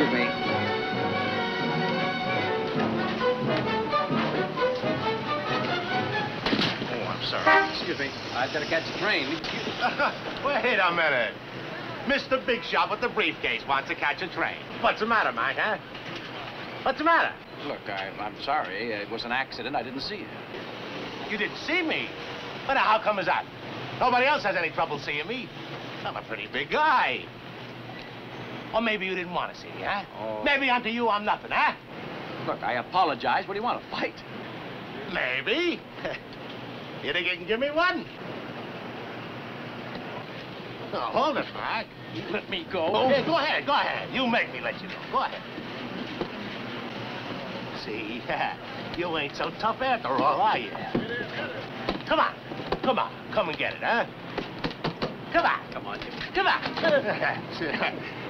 Excuse me. Oh, I'm sorry. Excuse me. I've got to catch a train. Wait a minute. Mr. Big Shot with the briefcase wants to catch a train. What's the matter, Mike, huh? What's the matter? Look, I'm sorry. It was an accident. I didn't see you. You didn't see me? Well, now, how come is that? Nobody else has any trouble seeing me. I'm a pretty big guy. Or maybe you didn't want to see me, huh? Oh. Maybe unto you I'm nothing, huh? Look, I apologize. What do you want, to fight? Maybe. You think you can give me one? Oh, hold it, Mark. Let me go. Oh, yeah, go ahead, go ahead. You make me let you go. Go ahead. See, you ain't so tough after all, are you? Come on, come on. Come and get it, huh? Come on. Come on, Jim. Come on.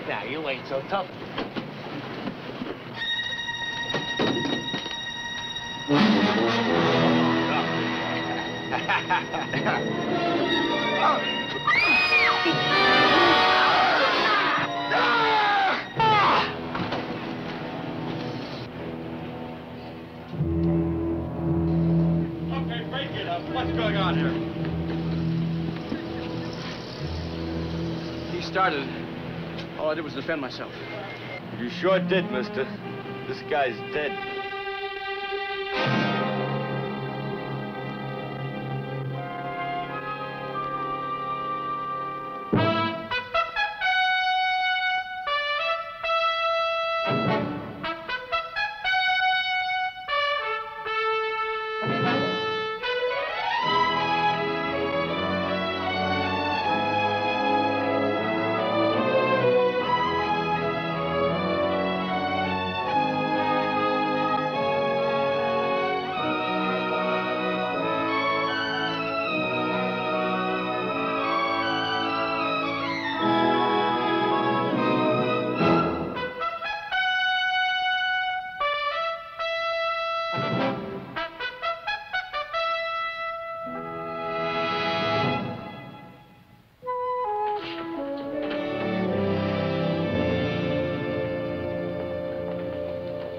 Now, you ain't so tough. Okay, break it up. What's going on here? He started. All I did was defend myself. You sure did, mister. This guy's dead.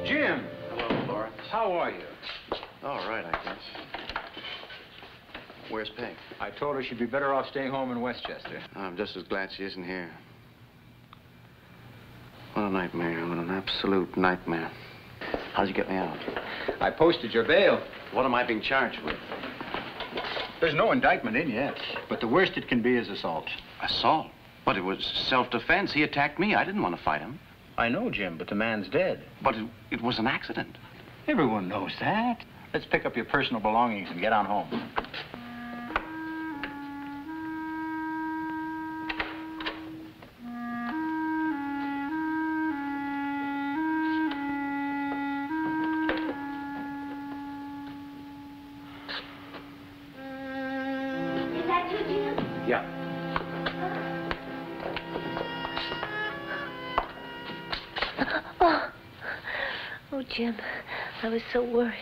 Jim! Hello, Laura. How are you? All right, I guess. Where's Peg? I told her she'd be better off staying home in Westchester. I'm just as glad she isn't here. What a nightmare. What an absolute nightmare. How'd you get me out? I posted your bail. What am I being charged with? There's no indictment in yet, but the worst it can be is assault. Assault? But it was self-defense. He attacked me. I didn't want to fight him. I know, Jim, but the man's dead. But it was an accident. Everyone knows that. Let's pick up your personal belongings and get on home. Is that you, Jim? Yeah. Oh, Jim, I was so worried.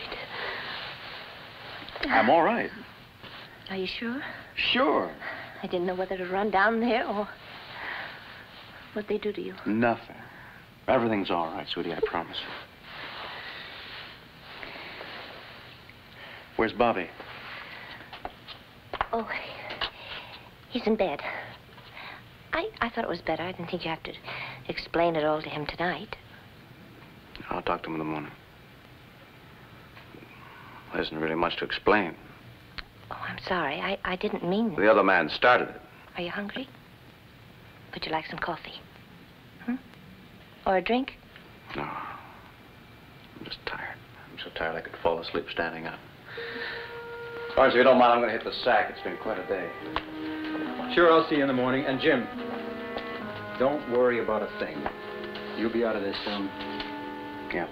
I'm all right. Are you sure? Sure. I didn't know whether to run down there or what they do to you. Nothing. Everything's all right, sweetie, I promise you. Where's Bobby? Oh, he's in bed. I thought it was better. I didn't think you have to explain it all to him tonight. I'll talk to him in the morning. There isn't really much to explain. Oh, I'm sorry. I didn't mean... The other man started it. Are you hungry? Would you like some coffee? Or a drink? No. I'm just tired. I'm so tired I could fall asleep standing up. Lawrence, if you don't mind, I'm going to hit the sack. It's been quite a day. Sure, I'll see you in the morning. And, Jim, don't worry about a thing. You'll be out of this soon. Yeah.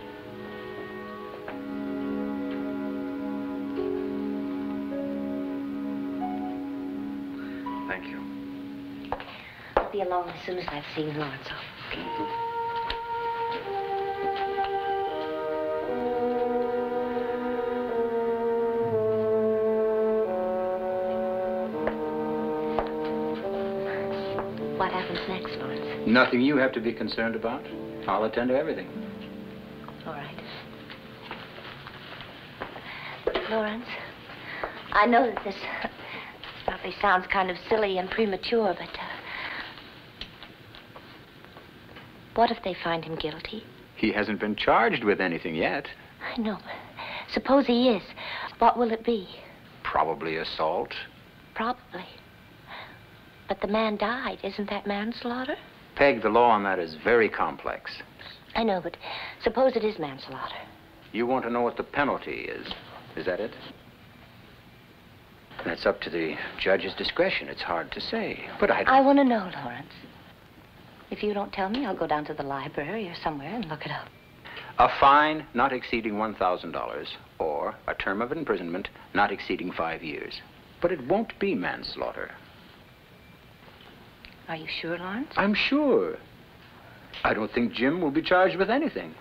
Thank you. I'll be along as soon as I've seen Lawrence off. Okay? What happens next, Lawrence? Nothing you have to be concerned about. I'll attend to everything. All right. Lawrence, I know that this probably sounds kind of silly and premature, but what if they find him guilty? He hasn't been charged with anything yet. I know, but suppose he is. What will it be? Probably assault. Probably. But the man died. Isn't that manslaughter? Peg, the law on that is very complex. I know, but suppose it is manslaughter. You want to know what the penalty is. Is that it? That's up to the judge's discretion. It's hard to say. But I want to know, Lawrence. If you don't tell me, I'll go down to the library or somewhere and look it up. A fine not exceeding $1,000 or a term of imprisonment not exceeding 5 years. But it won't be manslaughter. Are you sure, Lawrence? I'm sure. I don't think Jim will be charged with anything.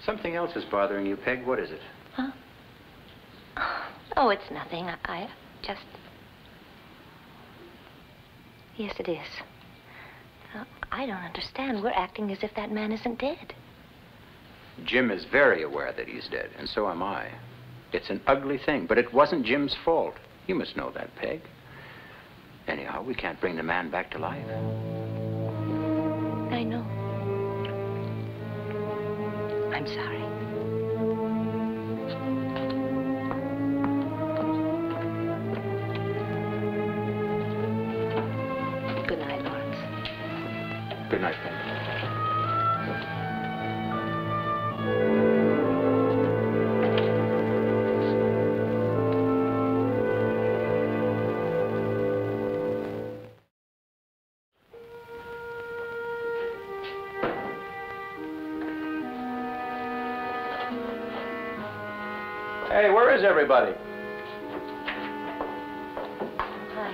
Something else is bothering you, Peg. What is it? Huh? Oh, it's nothing. I just... Yes, it is. I don't understand. We're acting as if that man isn't dead. Jim is very aware that he's dead, and so am I. It's an ugly thing, but it wasn't Jim's fault. You must know that, Peg. Anyhow, we can't bring the man back to life. I know. I'm sorry. Good night, Lawrence. Good night, Peg. Hey, where is everybody? Hi.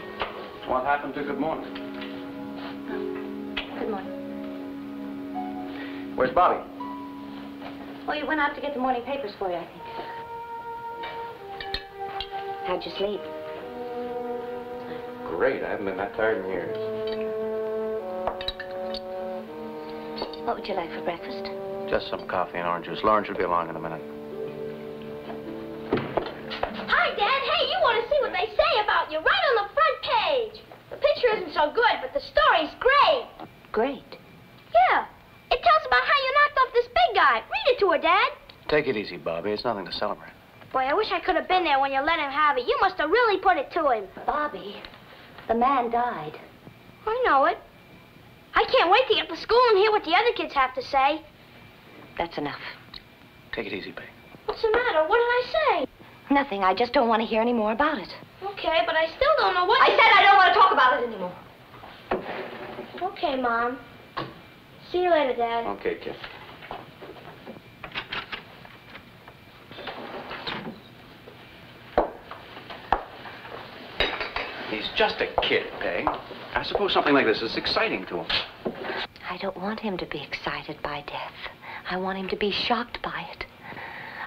What happened to good morning? Good morning. Where's Bobby? Oh, you went out to get the morning papers for you, I think. How'd you sleep? Great, I haven't been that tired in years. What would you like for breakfast? Just some coffee and orange juice. Lawrence will be along in a minute. Hi, Dad. Hey, you want to see what they say about you right on the front page. The picture isn't so good, but the story's great. Great. Yeah. It tells about how you knocked off this big guy. Read it to her, Dad. Take it easy, Bobby. It's nothing to celebrate. Boy, I wish I could have been there when you let him have it. You must have really put it to him. Bobby, the man died. I know it. I can't wait to get to school and hear what the other kids have to say. That's enough. Take it easy, babe. What's the matter? What did I say? Nothing. I just don't want to hear any more about it. Okay, but I still don't know what... I said I don't want to talk about it anymore. Okay, Mom. See you later, Dad. Okay, kid. He's just a kid, Peg. I suppose something like this is exciting to him. I don't want him to be excited by death. I want him to be shocked by it.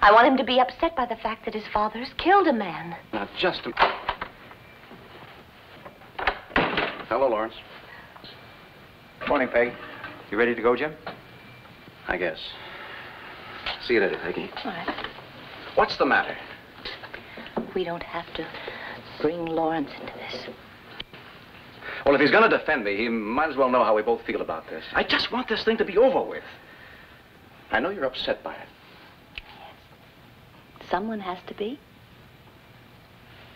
I want him to be upset by the fact that his father has killed a man. Now, just a... Hello, Lawrence. Morning, Peg. You ready to go, Jim? I guess. See you later, Peggy. All right. What's the matter? We don't have to bring Lawrence into this. Well, if he's going to defend me, he might as well know how we both feel about this. I just want this thing to be over with. I know you're upset by it. Someone has to be.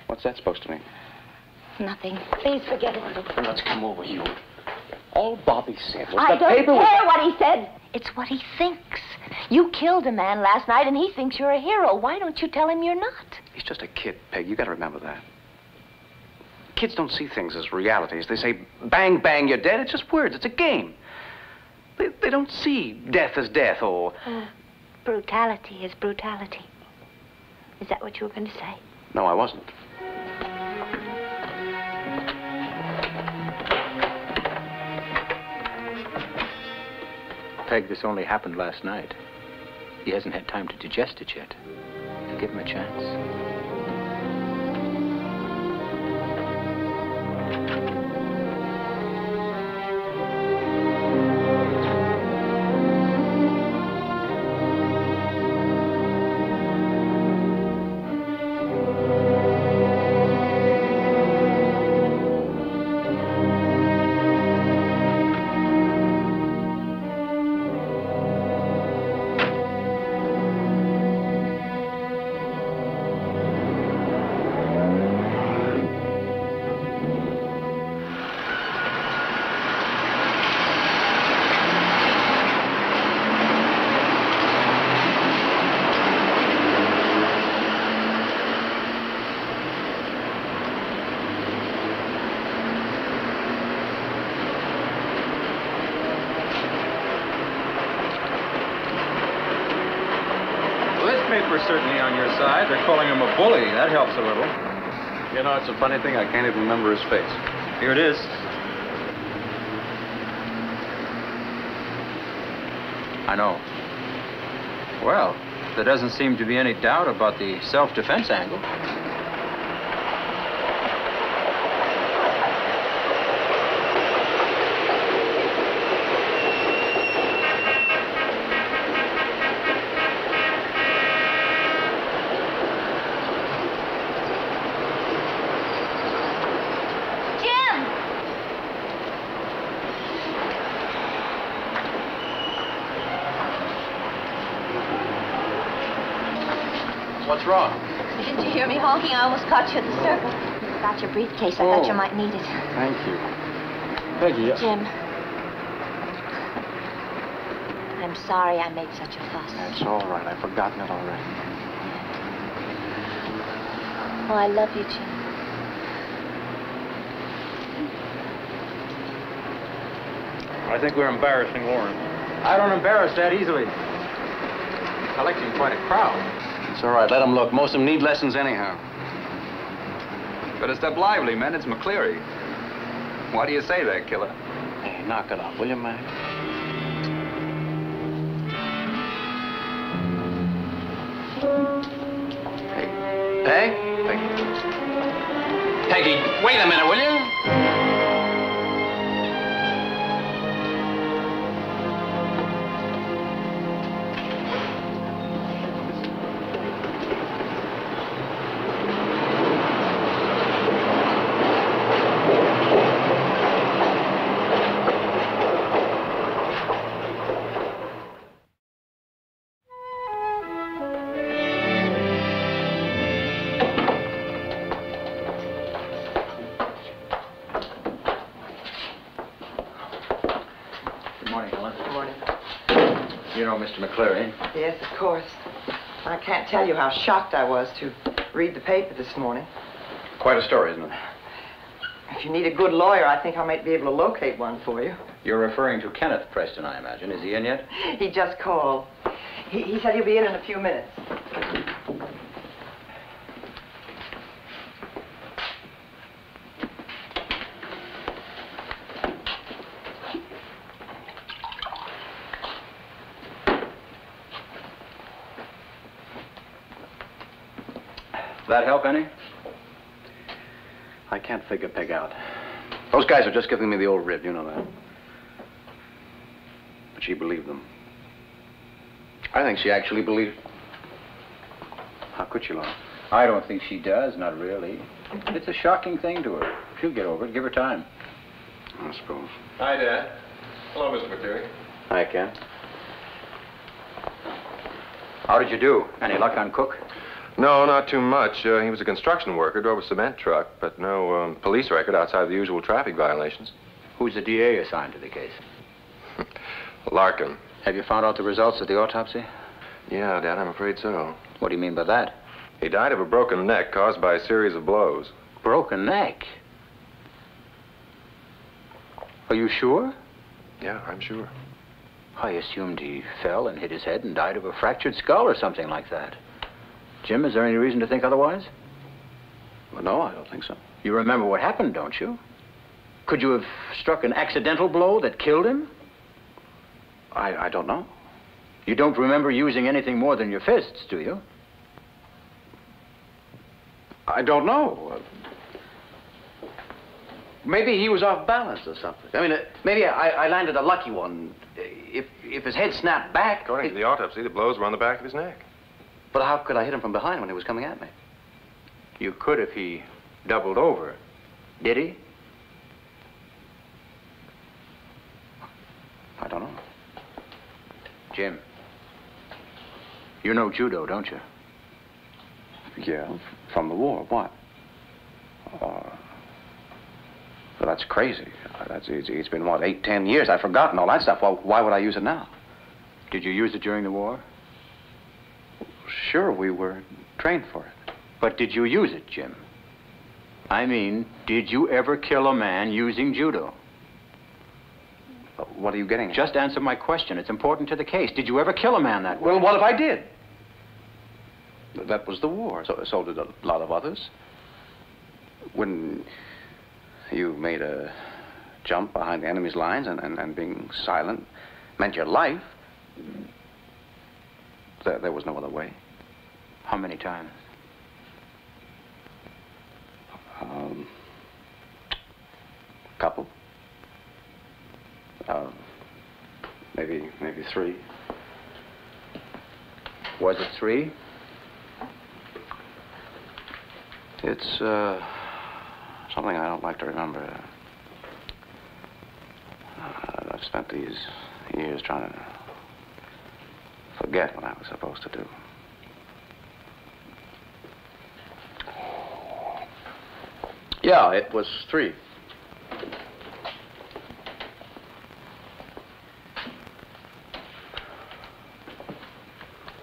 What's that supposed to mean? Nothing. Please forget it. Let's come over, you. All Bobby said was I the don't paper care what he said. It's what he thinks. You killed a man last night, and he thinks you're a hero. Why don't you tell him you're not? He's just a kid, Peg. You got to remember that. Kids don't see things as realities. They say, bang, bang, you're dead. It's just words. It's a game. They don't see death as death or... Brutality is brutality. Is that what you were going to say? No, I wasn't. Peg, this only happened last night. He hasn't had time to digest it yet. Give him a chance. newspapers certainly on your side. They're calling him a bully. That helps a little. You know, it's a funny thing. I can't even remember his face. Here it is. I know. Well, there doesn't seem to be any doubt about the self-defense angle. What's wrong? Didn't you hear me honking? I almost caught you at the circle. I got your briefcase. I thought you might need it. Thank you. Peggy. Jim. I'm sorry I made such a fuss. That's all right. I've forgotten it already. Oh, I love you, Jim. I think we're embarrassing Warren. I don't embarrass that easily. Collecting quite a crowd. It's all right. Let them look. Most of them need lessons anyhow. Better step lively, men. It's McCleery. Why do you say that, killer? Hey, knock it off, will you, man? Hey. Peg? Peggy. Peggy, wait a minute, will you? Mr. McCleery. Yes, of course. I can't tell you how shocked I was to read the paper this morning. Quite a story, isn't it? If you need a good lawyer, I think I might be able to locate one for you. You're referring to Kenneth Preston, I imagine. Is he in yet? He just called. He said he'll be in a few minutes. That help any? I can't figure Peg out. Those guys are just giving me the old rib, you know that. But she believed them. I think she actually believed... How could she, Laura? I don't think she does, not really. It's a shocking thing to her. She'll get over it. Give her time. I suppose. Hi, Dad. Hello, Mr. McCleery. Hi, Ken. How did you do? Any luck on Cook? No, not too much. He was a construction worker, drove a cement truck, but no police record outside the usual traffic violations. Who's the DA assigned to the case? Larkin. Have you found out the results of the autopsy? Yeah, Dad, I'm afraid so. What do you mean by that? He died of a broken neck caused by a series of blows. Broken neck? Are you sure? Yeah, I'm sure. I assumed he fell and hit his head and died of a fractured skull or something like that. Jim, is there any reason to think otherwise? Well, no, I don't think so. You remember what happened, don't you? Could you have struck an accidental blow that killed him? I don't know. You don't remember using anything more than your fists, do you? I don't know. Maybe he was off balance or something. I mean, maybe I landed a lucky one. If his head snapped back... According to the autopsy, the blows were on the back of his neck. But how could I hit him from behind when he was coming at me? You could if he doubled over. Did he? I don't know. Jim, you know judo, don't you? Yeah, from the war. What? Well, that's crazy. It's been, what, 8, 10 years? I've forgotten all that stuff. Well, why would I use it now? Did you use it during the war? Sure, we were trained for it. But did you use it, Jim? I mean, did you ever kill a man using judo? What are you getting at? Just answer my question. It's important to the case. Did you ever kill a man that way? Well, what if I did? That was the war. So did a lot of others. When you made a jump behind the enemy's lines and being silent meant your life, there was no other way. How many times? Couple. Maybe 3. Was it 3? It's something I don't like to remember. I've spent these years trying to forget what I was supposed to do. Yeah, it was 3.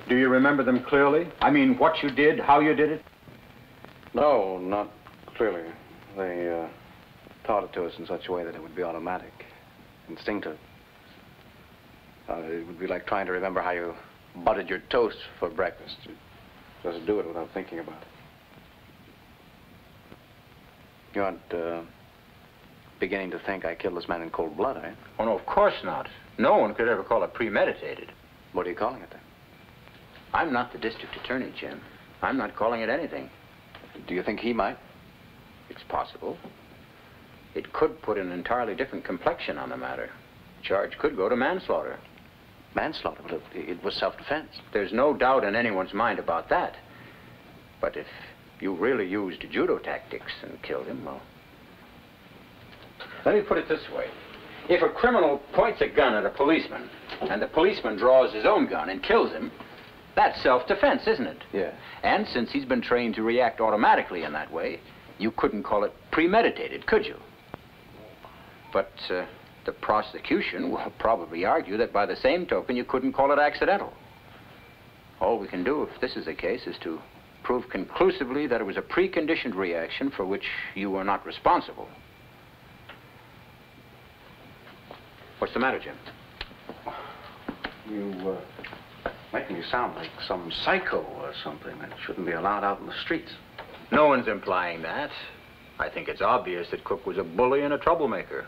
Do you remember them clearly? I mean, what you did, how you did it? No, not clearly. They taught it to us in such a way that it would be automatic, instinctive. It would be like trying to remember how you buttered your toast for breakfast. You just do it without thinking about it. You aren't beginning to think I killed this man in cold blood, are you? Oh, no, of course not. No one could ever call it premeditated. What are you calling it, then? I'm not the district attorney, Jim. I'm not calling it anything. Do you think he might? It's possible. It could put an entirely different complexion on the matter. Charge could go to manslaughter. Manslaughter? Well, it was self-defense. There's no doubt in anyone's mind about that. But if you really used judo tactics and killed him, well... Let me put it this way. If a criminal points a gun at a policeman, and the policeman draws his own gun and kills him, that's self-defense, isn't it? Yeah. And since he's been trained to react automatically in that way, you couldn't call it premeditated, could you? But the prosecution will probably argue that by the same token, you couldn't call it accidental. All we can do, if this is the case, is to prove conclusively that it was a preconditioned reaction for which you were not responsible. What's the matter, Jim? You making me sound like some psycho or something that shouldn't be allowed out in the streets. No one's implying that. I think it's obvious that Cook was a bully and a troublemaker.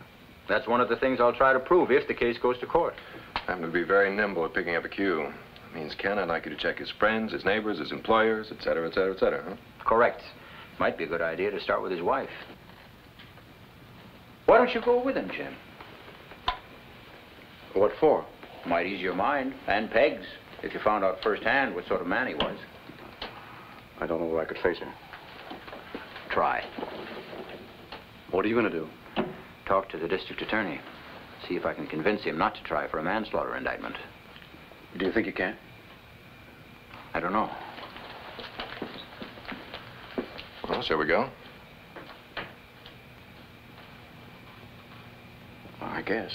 That's one of the things I'll try to prove if the case goes to court. I happen to be very nimble at picking up a cue. It means, Ken, I'd like you to check his friends, his neighbors, his employers, et cetera, huh? Correct. Might be a good idea to start with his wife. Why don't you go with him, Jim? What for? Might ease your mind, and Peg's, if you found out firsthand what sort of man he was. I don't know whether I could face him. Try. What are you going to do? Talk to the district attorney. See if I can convince him not to try for a manslaughter indictment. Do you think you can? I don't know. Well, shall we go? I guess.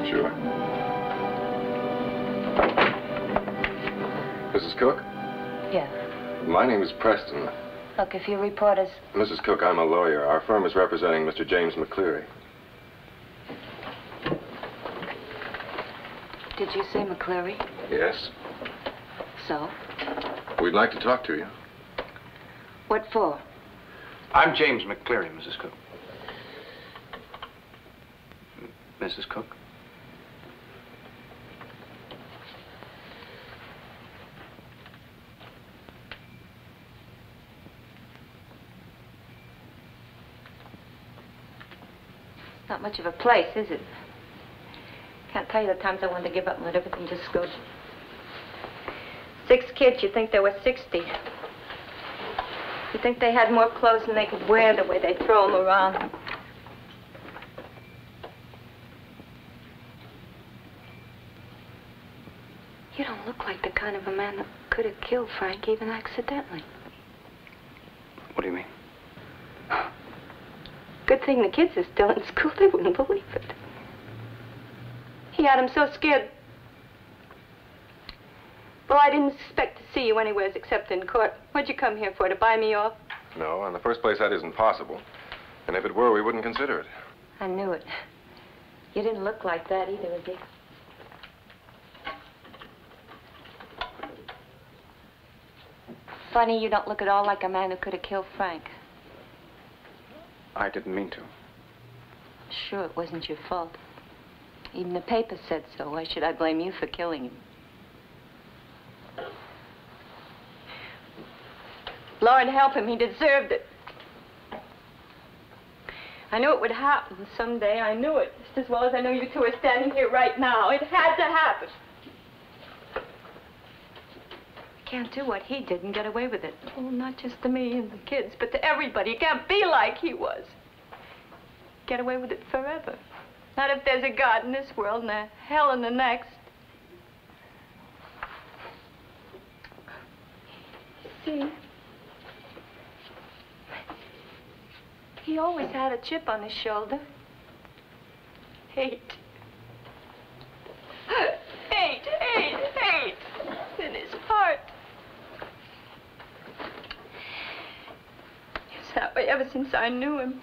Sure. Mrs. Cook? Yes. My name is Preston. Look, if you report us... Mrs. Cook, I'm a lawyer. Our firm is representing Mr. James McCleery. Did you say McCleery? Yes. So? We'd like to talk to you. What for? I'm James McCleery, Mrs. Cook. Mrs. Cook? Not much of a place, is it? Can't tell you the times I wanted to give up and let everything just go. 6 kids, you'd think there were 60. You'd think they had more clothes than they could wear the way they throw them around. You don't look like the kind of a man that could have killed Frank even accidentally. What do you mean? Good thing the kids are still in school. They wouldn't believe it. He had them so scared. Well, I didn't expect to see you anywhere except in court. What'd you come here for, to buy me off? No, in the first place, that isn't possible. And if it were, we wouldn't consider it. I knew it. You didn't look like that either, did you? Funny you don't look at all like a man who could have killed Frank. I didn't mean to. Sure, it wasn't your fault. Even the paper said so. Why should I blame you for killing him? Lord help him, he deserved it. I knew it would happen someday. I knew it just as well as I know you two are standing here right now. It had to happen. I can't do what he did and get away with it. Oh, not just to me and the kids, but to everybody. You can't be like he was. Get away with it forever. Not if there's a God in this world and a hell in the next. See? He always had a chip on his shoulder. Hate. Hate, hate, hate in his heart. It's that way ever since I knew him.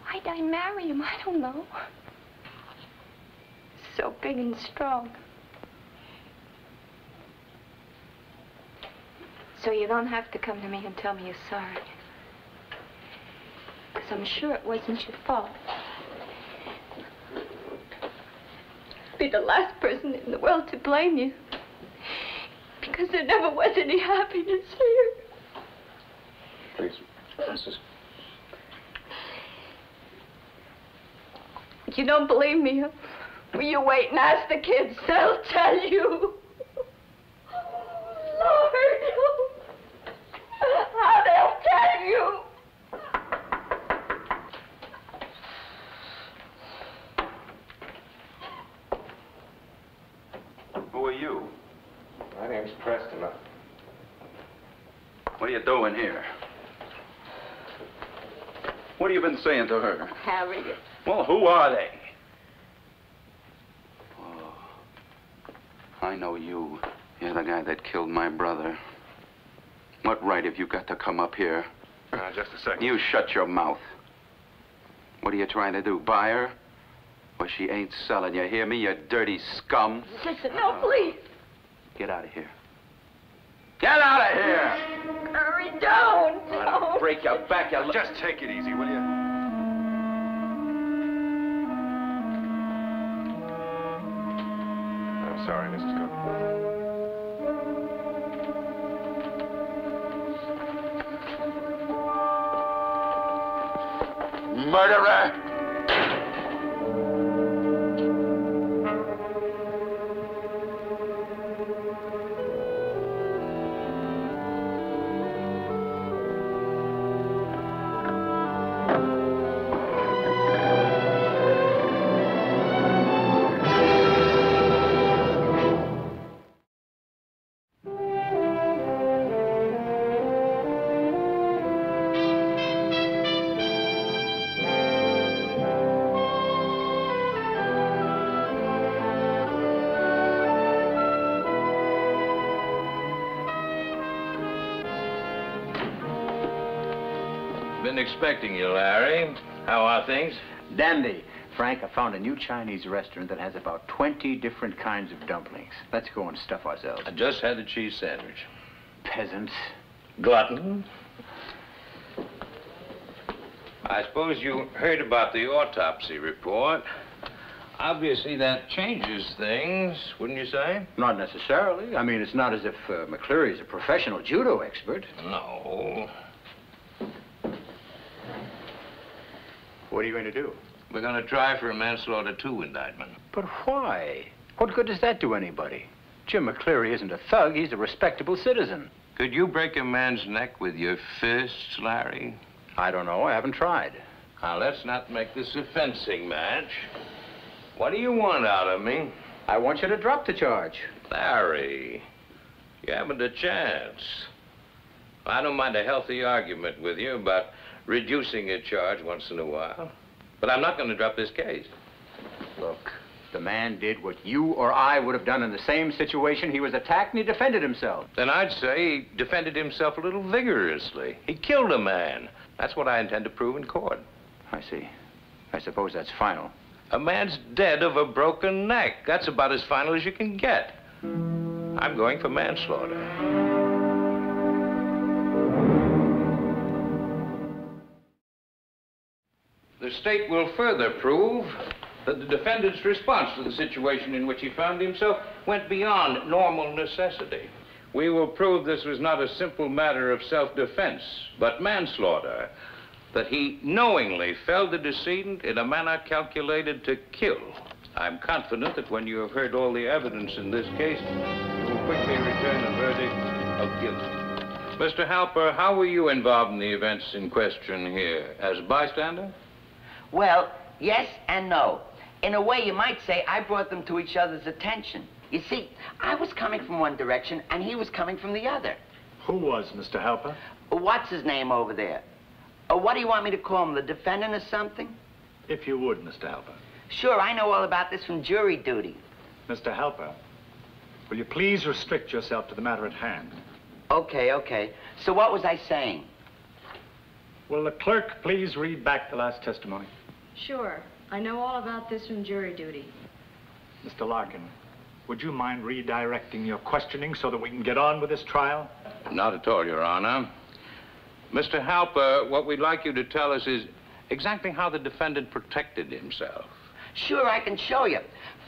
Why'd I marry him? I don't know. So big and strong. So you don't have to come to me and tell me you're sorry. Because I'm sure it wasn't your fault. I'd be the last person in the world to blame you. Because there never was any happiness here. Please, Mrs. You don't believe me, huh? Will you wait and ask the kids? They'll tell you. Lord, how they'll tell you. Who are you? My name's Preston. What are you doing here? What have you been saying to her? Harriet. Well, who are they? Oh, I know you. You're the guy that killed my brother. What right have you got to come up here? Just a second. You shut your mouth. What are you trying to do, buy her? Well, she ain't selling, you hear me, you dirty scum? Listen, no, please. Get out of here. Get out of here! Hurry, don't. I'll break your back, you... Just take it easy, will you? I'm sorry, Mrs. Cook. Murderer! Been expecting you, Larry. How are things? Dandy. Frank, I found a new Chinese restaurant that has about 20 different kinds of dumplings. Let's go and stuff ourselves. I just had a cheese sandwich. Peasants. Glutton. I suppose you heard about the autopsy report. Obviously, that changes things, wouldn't you say? Not necessarily. I mean, it's not as if McCleery is a professional judo expert. No. What are you going to do? We're going to try for a manslaughter 2 indictment. But why? What good does that do anybody? Jim McCleery isn't a thug. He's a respectable citizen. Could you break a man's neck with your fists, Larry? I don't know. I haven't tried. Now, let's not make this a fencing match. What do you want out of me? I want you to drop the charge. Larry, you haven't a chance. I don't mind a healthy argument with you about reducing a charge once in a while. But I'm not going to drop this case. Look, the man did what you or I would have done in the same situation. He was attacked and he defended himself. Then I'd say he defended himself a little vigorously. He killed a man. That's what I intend to prove in court. I see. I suppose that's final. A man's dead of a broken neck. That's about as final as you can get. I'm going for manslaughter. The state will further prove that the defendant's response to the situation in which he found himself went beyond normal necessity. We will prove this was not a simple matter of self-defense, but manslaughter, that he knowingly felled the decedent in a manner calculated to kill. I'm confident that when you have heard all the evidence in this case, you will quickly return a verdict of guilt. Mr. Halper, how were you involved in the events in question here? As a bystander? Well, yes and no. In a way, you might say I brought them to each other's attention. You see, I was coming from one direction, and he was coming from the other. Who was Mr. Halper? What's his name over there? What do you want me to call him, the defendant or something? If you would, Mr. Halper. Sure, I know all about this from jury duty. Mr. Halper, will you please restrict yourself to the matter at hand? Okay, okay. So what was I saying? Will the clerk please read back the last testimony? Sure. I know all about this from jury duty. Mr. Larkin, would you mind redirecting your questioning so that we can get on with this trial? Not at all, Your Honor. Mr. Halper, what we'd like you to tell us is exactly how the defendant protected himself. Sure, I can show you.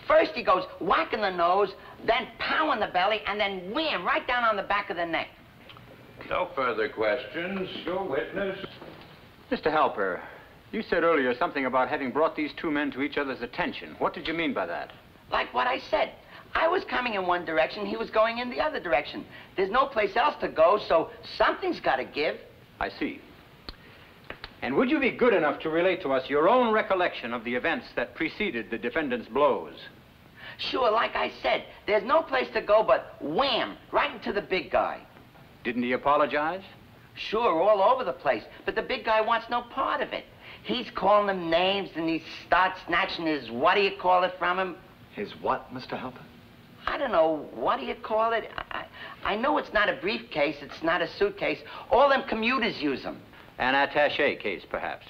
First he goes whack in the nose, then pow in the belly, and then wham, right down on the back of the neck. No further questions. Your witness. Mr. Halper, you said earlier something about having brought these two men to each other's attention. What did you mean by that? Like what I said. I was coming in one direction, he was going in the other direction. There's no place else to go, so something's got to give. I see. And would you be good enough to relate to us your own recollection of the events that preceded the defendant's blows? Sure, like I said, there's no place to go but wham, right into the big guy. Didn't he apologize? Sure, all over the place, but the big guy wants no part of it. He's calling them names, and he starts snatching his what-do-you-call-it from him. His what, Mr. Halper? I don't know, what do you call it? I know it's not a briefcase, it's not a suitcase. All them commuters use them. An attaché case, perhaps.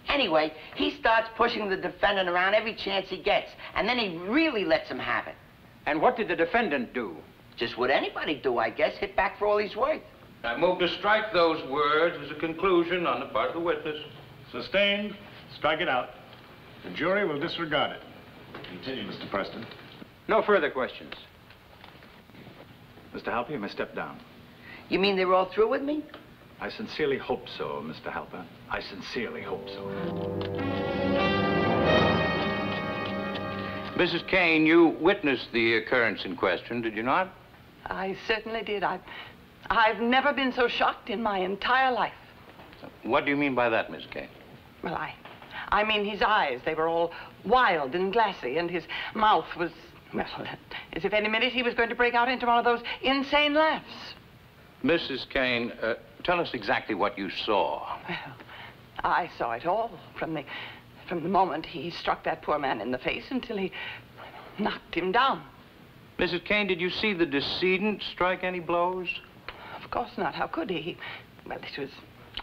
Anyway, he starts pushing the defendant around every chance he gets, and then he really lets him have it. And what did the defendant do? Just what anybody do, I guess, hit back for all he's worth. I move to strike those words as a conclusion on the part of the witness. Sustained. Strike it out. The jury will disregard it. Continue, Mr. Preston. No further questions. Mr. Halper, you may step down. You mean they're all through with me? I sincerely hope so, Mr. Halper. I sincerely hope so. Mrs. Kane, you witnessed the occurrence in question, did you not? I certainly did. I've never been so shocked in my entire life. What do you mean by that, Miss Kane? Well, I mean his eyes. They were all wild and glassy, and his mouth was, well, as if any minute he was going to break out into one of those insane laughs. Mrs. Kane, tell us exactly what you saw. Well, I saw it all from the moment he struck that poor man in the face until he knocked him down. Mrs. Kane, did you see the decedent strike any blows? Of course not. How could he? Well, it was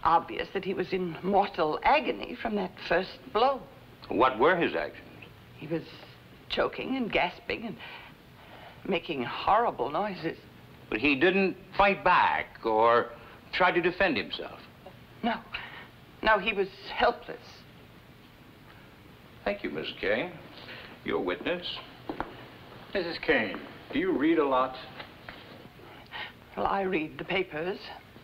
obvious that he was in mortal agony from that first blow. What were his actions? He was choking and gasping and making horrible noises. But he didn't fight back or try to defend himself? No. No, he was helpless. Thank you, Miss Kane. Your witness. Mrs. Kane, do you read a lot? Well, I read the papers.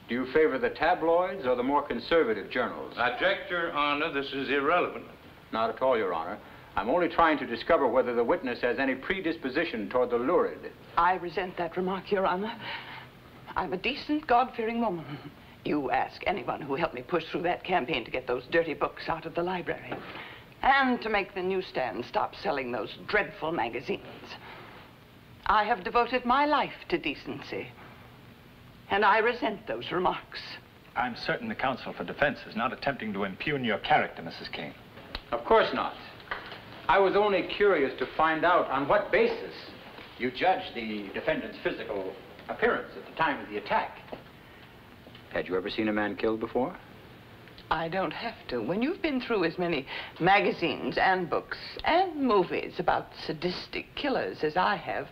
Do you favor the tabloids or the more conservative journals? I object, Your Honor. This is irrelevant. Not at all, Your Honor. I'm only trying to discover whether the witness has any predisposition toward the lurid. I resent that remark, Your Honor. I'm a decent, God-fearing woman. You ask anyone who helped me push through that campaign to get those dirty books out of the library and to make the newsstand stop selling those dreadful magazines. I have devoted my life to decency, and I resent those remarks. I'm certain the counsel for defense is not attempting to impugn your character, Mrs. Kane. Of course not. I was only curious to find out on what basis you judged the defendant's physical appearance at the time of the attack. Had you ever seen a man killed before? I don't have to. When you've been through as many magazines and books and movies about sadistic killers as I have,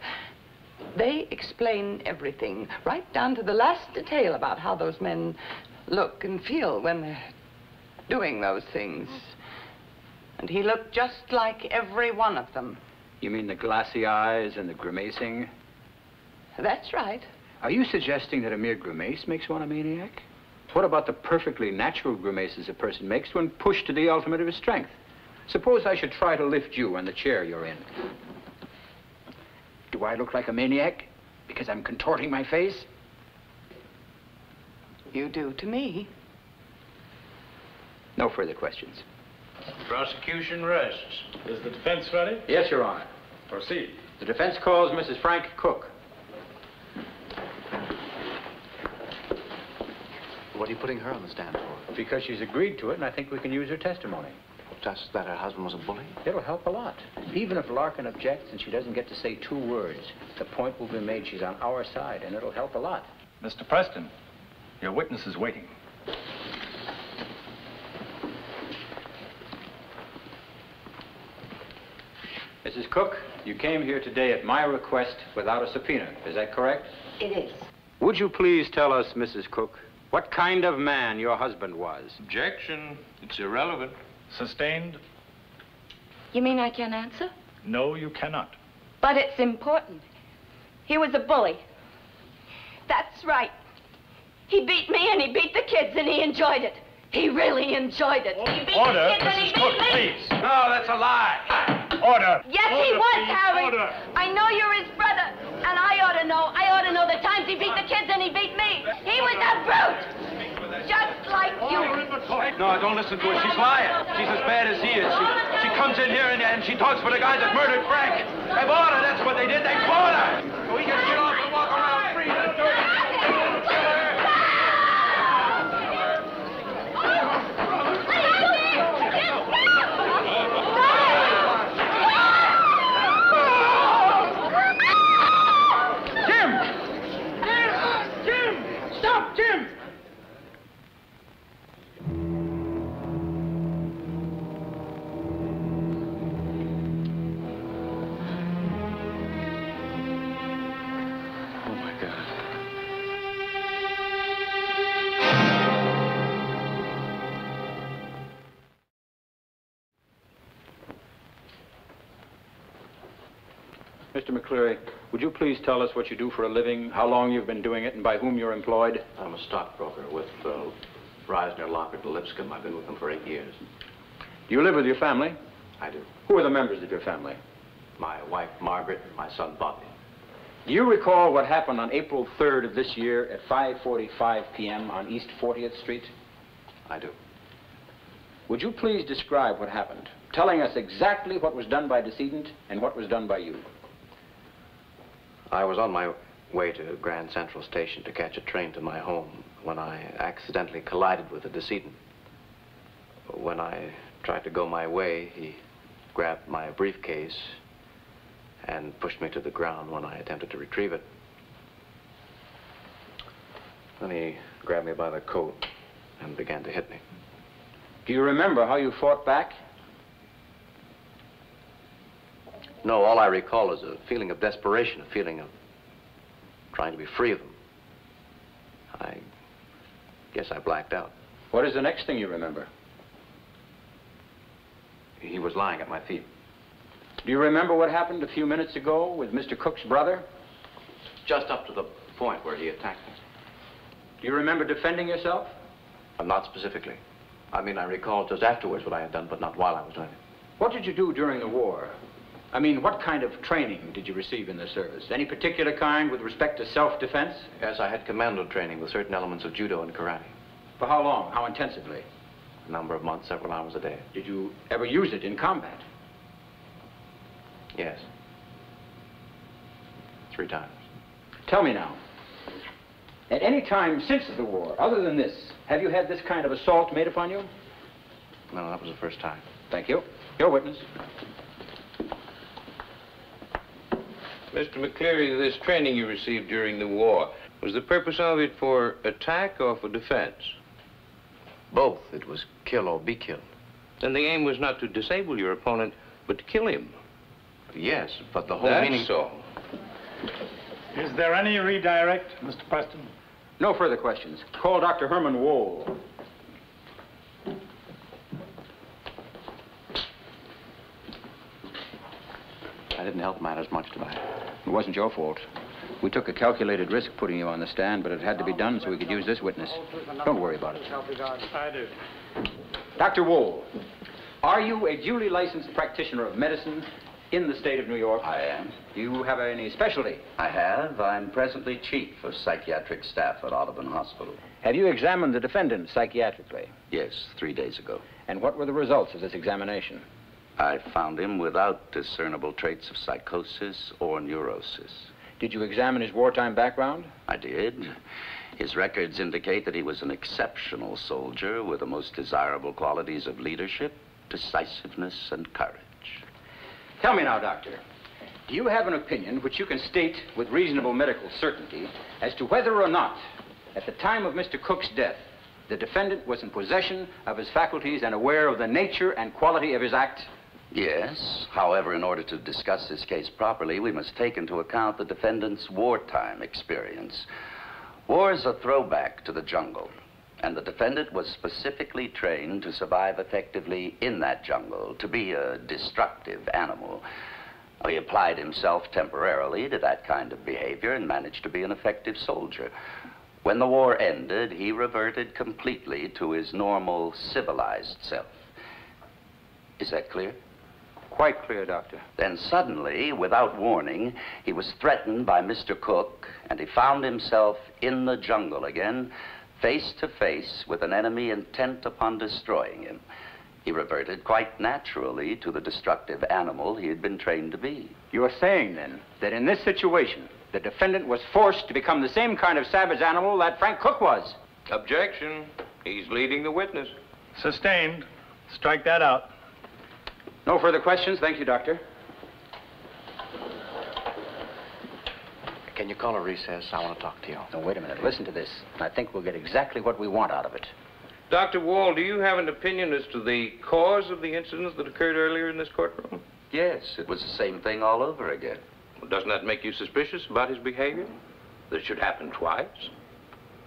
they explain everything, right down to the last detail about how those men look and feel when they're doing those things. And he looked just like every one of them. You mean the glassy eyes and the grimacing? That's right. Are you suggesting that a mere grimace makes one a maniac? What about the perfectly natural grimaces a person makes when pushed to the ultimate of his strength? Suppose I should try to lift you on the chair you're in. Do I look like a maniac because I'm contorting my face? You do to me. No further questions. Prosecution rests. Is the defense ready? Yes, Your Honor. Proceed. The defense calls Mrs. Frank Cook. What are you putting her on the stand for? Because she's agreed to it, and I think we can use her testimony. Just that her husband was a bully? It'll help a lot. Even if Larkin objects and she doesn't get to say 2 words, the point will be made she's on our side, and it'll help a lot. Mr. Preston, your witness is waiting. Mrs. Cook, you came here today at my request without a subpoena. Is that correct? It is. Would you please tell us, Mrs. Cook, what kind of man your husband was? Objection. It's irrelevant. Sustained? You mean I can't answer? No, you cannot. But it's important. He was a bully. That's right. He beat me and he beat the kids and he enjoyed it. He really enjoyed it. He beat Order, the kids and he Mrs. beat Cook, me. please. No, that's a lie. Order. Yes, Order, he was, please. Harry. Order. I know you're his brother, and I ought to know. I ought to know the times he beat the kids and he beat me. He was a brute. Just like you. No, don't listen to her. She's lying. She's as bad as he is. She comes in here and she talks for the guy that murdered Frank. They bought her. That's what they did. They bought her. So he can get off and walk around free. That dirty killer. Stop, Jim! Oh, my God. Mr. McCleery, would you please tell us what you do for a living, how long you've been doing it, and by whom you're employed? I'm a stockbroker with Reisner, Lockard, Lipscomb. I've been with them for 8 years. Do you live with your family? I do. Who are the members of your family? My wife, Margaret, and my son, Bobby. Do you recall what happened on April 3rd of this year at 5:45 p.m. on East 40th Street? I do. Would you please describe what happened, telling us exactly what was done by decedent and what was done by you? I was on my way to Grand Central Station to catch a train to my home when I accidentally collided with the decedent. When I tried to go my way, he grabbed my briefcase and pushed me to the ground when I attempted to retrieve it. Then he grabbed me by the coat and began to hit me. Do you remember how you fought back? No, all I recall is a feeling of desperation, a feeling of trying to be free of them. I guess I blacked out. What is the next thing you remember? He was lying at my feet. Do you remember what happened a few minutes ago with Mr. Cook's brother? Just up to the point where he attacked me. Do you remember defending yourself? Not specifically. I mean, I recall just afterwards what I had done, but not while I was doing it. What did you do during the war? I mean, what kind of training did you receive in the service? Any particular kind with respect to self-defense? Yes, I had commando training with certain elements of judo and karate. For how long? How intensively? A number of months, several hours a day. Did you ever use it in combat? Yes. 3 times. Tell me now, at any time since the war, other than this, have you had this kind of assault made upon you? No, that was the first time. Thank you. Your witness. Mr. McCleery, this training you received during the war, was the purpose of it for attack or for defense? Both. It was kill or be killed. Then the aim was not to disable your opponent, but to kill him. Yes, but the whole meaning... That's so. Is there any redirect, Mr. Preston? No further questions. Call Dr. Herman Wohl. I didn't help matters much, did I? It wasn't your fault. We took a calculated risk putting you on the stand, but it had to be done so we could use this witness. Don't worry about it. I do. Dr. Wohl, are you a duly licensed practitioner of medicine in the state of New York? I am. Do you have any specialty? I have. I'm presently chief of psychiatric staff at Audubon Hospital. Have you examined the defendant psychiatrically? Yes, 3 days ago. And what were the results of this examination? I found him without discernible traits of psychosis or neurosis. Did you examine his wartime background? I did. His records indicate that he was an exceptional soldier with the most desirable qualities of leadership, decisiveness, and courage. Tell me now, Doctor, do you have an opinion which you can state with reasonable medical certainty as to whether or not, at the time of Mr. Cook's death, the defendant was in possession of his faculties and aware of the nature and quality of his act? Yes. However, in order to discuss this case properly, we must take into account the defendant's wartime experience. War is a throwback to the jungle, and the defendant was specifically trained to survive effectively in that jungle, to be a destructive animal. He applied himself temporarily to that kind of behavior and managed to be an effective soldier. When the war ended, he reverted completely to his normal, civilized self. Is that clear? Quite clear, Doctor. Then suddenly, without warning, he was threatened by Mr. Cook, and he found himself in the jungle again, face to face with an enemy intent upon destroying him. He reverted quite naturally to the destructive animal he had been trained to be. You're saying, then, that in this situation, the defendant was forced to become the same kind of savage animal that Frank Cook was? Objection. He's leading the witness. Sustained. Strike that out. No further questions. Thank you, Doctor. Can you call a recess? I want to talk to you. No, wait a minute. Listen to this. I think we'll get exactly what we want out of it. Dr. Wall, do you have an opinion as to the cause of the incident that occurred earlier in this courtroom? Yes, it was the same thing all over again. Well, doesn't that make you suspicious about his behavior? That it should happen twice?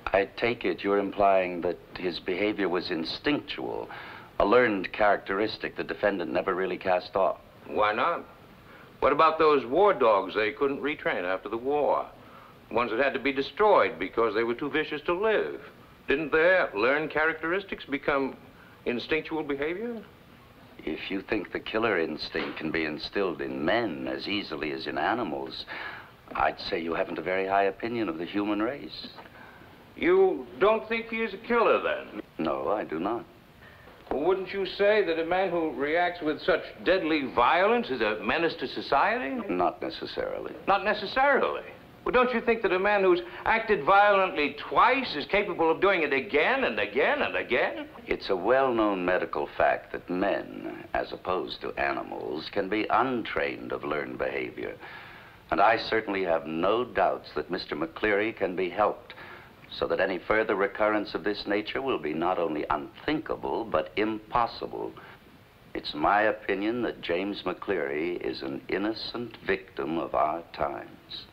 I take it you're implying that his behavior was instinctual, a learned characteristic the defendant never really cast off. Why not? What about those war dogs they couldn't retrain after the war? Ones that had to be destroyed because they were too vicious to live. Didn't their learned characteristics become instinctual behavior? If you think the killer instinct can be instilled in men as easily as in animals, I'd say you haven't a very high opinion of the human race. You don't think he is a killer, then? No, I do not. Well, wouldn't you say that a man who reacts with such deadly violence is a menace to society? Not necessarily. Not necessarily? Well, don't you think that a man who's acted violently twice is capable of doing it again and again and again? It's a well-known medical fact that men, as opposed to animals, can be untrained of learned behavior. And I certainly have no doubts that Mr. McCleery can be helped, so that any further recurrence of this nature will be not only unthinkable, but impossible. It's my opinion that James McCleery is an innocent victim of our times.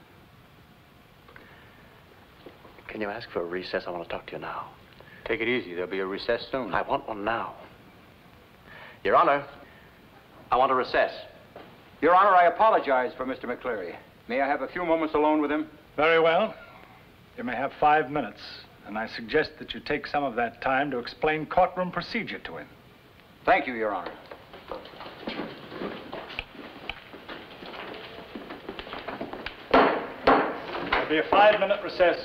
Can you ask for a recess? I want to talk to you now. Take it easy. There'll be a recess soon. I want one now. Your Honor, I want a recess. Your Honor, I apologize for Mr. McCleery. May I have a few moments alone with him? Very well. You may have 5 minutes, and I suggest that you take some of that time to explain courtroom procedure to him. Thank you, Your Honor. be a 5-minute recess.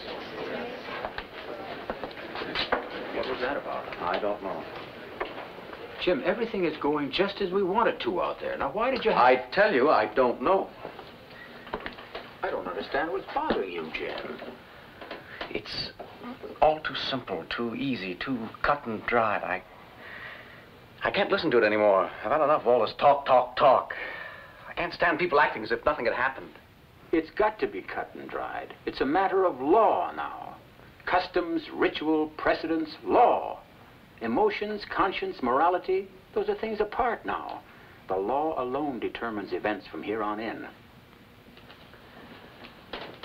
What was that about? I don't know. Jim, everything is going just as we want it to out there. Now, why did you have... I tell you, I don't know. I don't understand what's bothering you, Jim. It's all too simple, too easy, too cut and dried. I can't listen to it anymore. I've had enough of all this talk, talk, talk. I can't stand people acting as if nothing had happened. It's got to be cut and dried. It's a matter of law now. Customs, ritual, precedents, law. Emotions, conscience, morality, those are things apart now. The law alone determines events from here on in.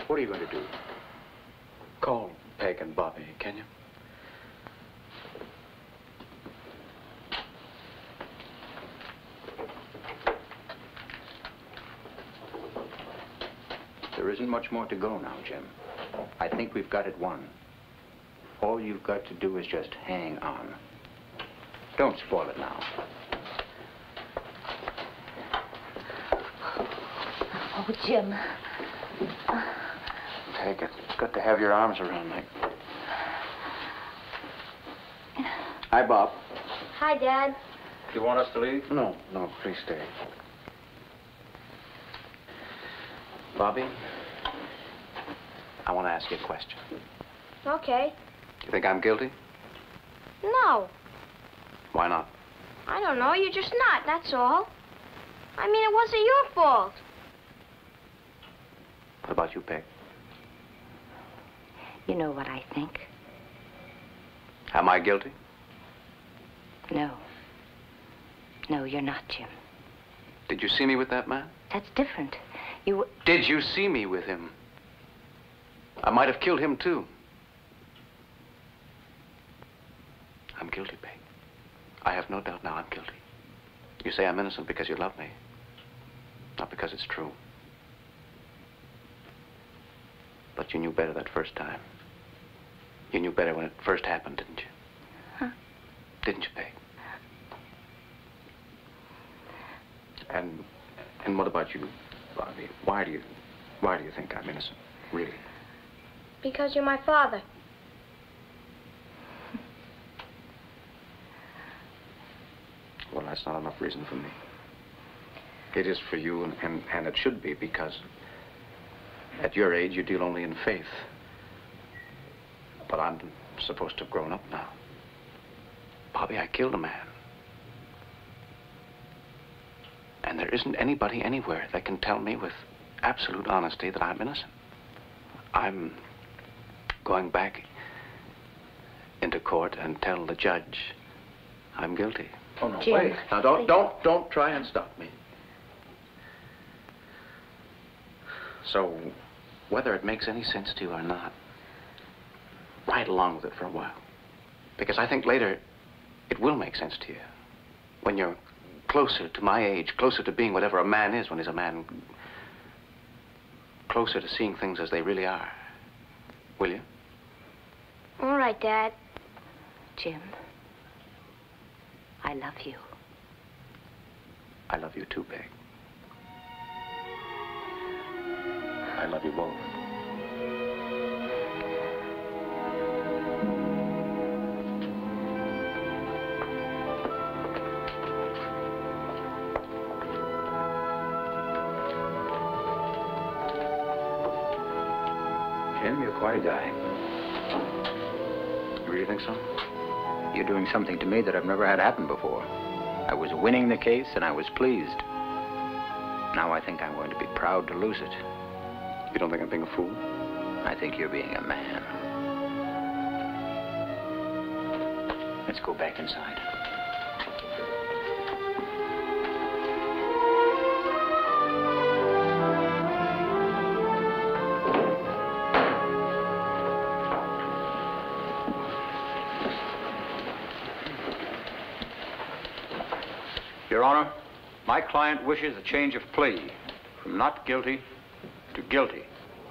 What are you going to do? Call Peg and Bobby, can you? There isn't much more to go now, Jim. I think we've got it won. All you've got to do is just hang on. Don't spoil it now. Oh, Jim. Peg, it's good to have your arms around me. Hi, Bob. Hi, Dad. You want us to leave? No, please stay. Bobby, I want to ask you a question. Okay. You think I'm guilty? No. Why not? I don't know. You're just not, that's all. I mean, it wasn't your fault. What about you, Peg? You know what I think? Am I guilty? No. No, you're not, Jim. Did you see me with that man? That's different. Did you see me with him? I might have killed him, too. I'm guilty, Peg. I have no doubt now I'm guilty. You say I'm innocent because you love me, not because it's true. But you knew better that first time. You knew better when it first happened, didn't you? Huh? Didn't you, Peg? And what about you, Bobby? Why do you think I'm innocent, really? Because you're my father. Well, that's not enough reason for me. It is for you, and it should be, because at your age, you deal only in faith. But I'm supposed to have grown up now. Bobby, I killed a man. And there isn't anybody anywhere that can tell me with absolute honesty that I'm innocent. I'm going back into court and tell the judge I'm guilty. Oh, no, Jim, wait. Now, don't try and stop me. So, whether it makes any sense to you or not, ride along with it for a while. Because I think later it will make sense to you. When you're closer to my age, closer to being whatever a man is when he's a man, closer to seeing things as they really are. Will you? All right, Dad. Jim, I love you. I love you too, Peg. I love you both. Jim, you're quite a guy. You really think so? You're doing something to me that I've never had happen before. I was winning the case, and I was pleased. Now I think I'm going to be proud to lose it. You don't think I'm being a fool? I think you're being a man. Let's go back inside. Your Honor, my client wishes a change of plea from not guilty to guilty.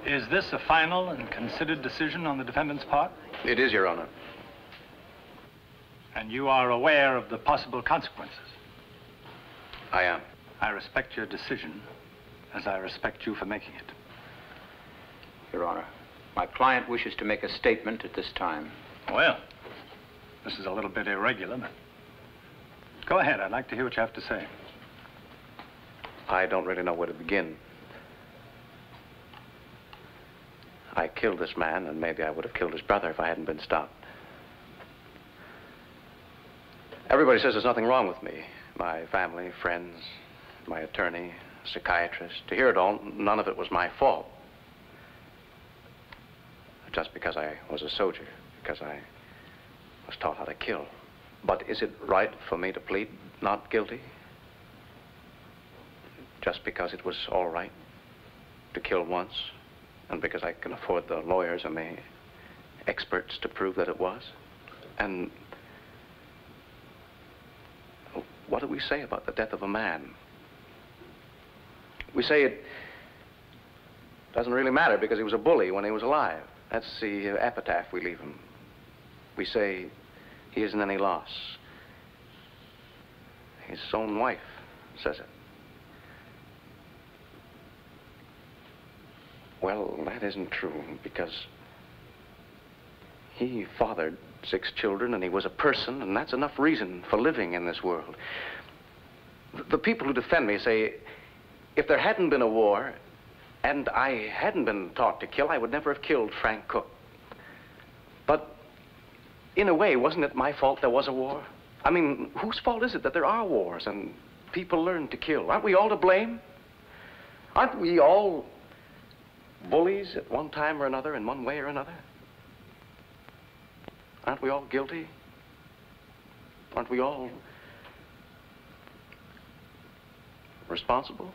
Is this a final and considered decision on the defendant's part? It is, Your Honor. And you are aware of the possible consequences? I am. I respect your decision, as I respect you for making it. Your Honor, My client wishes to make a statement at this time. Well, this is a little bit irregular, but go ahead. I'd like to hear what you have to say. I don't really know where to begin. I killed this man, and maybe I would have killed his brother if I hadn't been stopped. Everybody says there's nothing wrong with me. My family, friends, my attorney, psychiatrist. To hear it all, none of it was my fault. Just because I was a soldier, because I was taught how to kill. But is it right for me to plead not guilty? Just because it was all right to kill once, and because I can afford the lawyers and the experts to prove that it was? And what do we say about the death of a man? We say it doesn't really matter because he was a bully when he was alive. That's the epitaph we leave him. We say he isn't any loss. His own wife says it. Well, that isn't true because he fathered 6 children and he was a person, and that's enough reason for living in this world. The people who defend me say if there hadn't been a war and I hadn't been taught to kill, I would never have killed Frank Cook. But in a way, wasn't it my fault there was a war? I mean, whose fault is it that there are wars and people learn to kill? Aren't we all to blame? Aren't we all bullies at one time or another, in one way or another? Aren't we all guilty? Aren't we all responsible?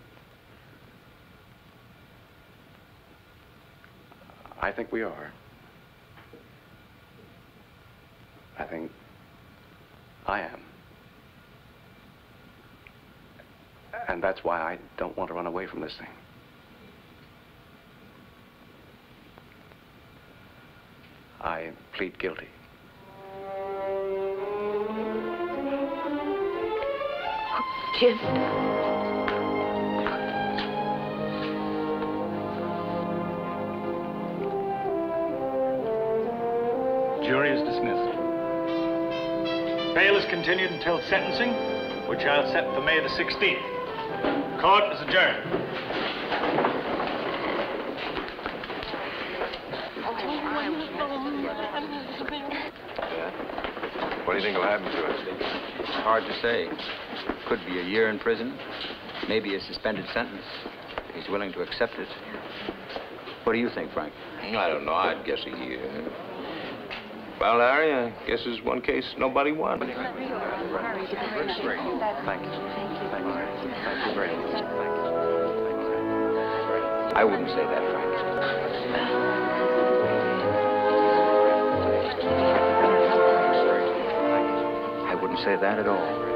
I think we are. I think I am. And that's why I don't want to run away from this thing. I plead guilty. Jim. Jury is dismissed. Bail is continued until sentencing, which I'll set for May the 16th. Court is adjourned. What do you think will happen to us? It's hard to say. Could be a year in prison, maybe a suspended sentence. He's willing to accept it. What do you think, Frank? I don't know. I'd guess a year. Well, Larry, I guess there's one case nobody won. Thank you. Thank you. Thank you very much. Thank you. I wouldn't say that, Frank. I wouldn't say that at all.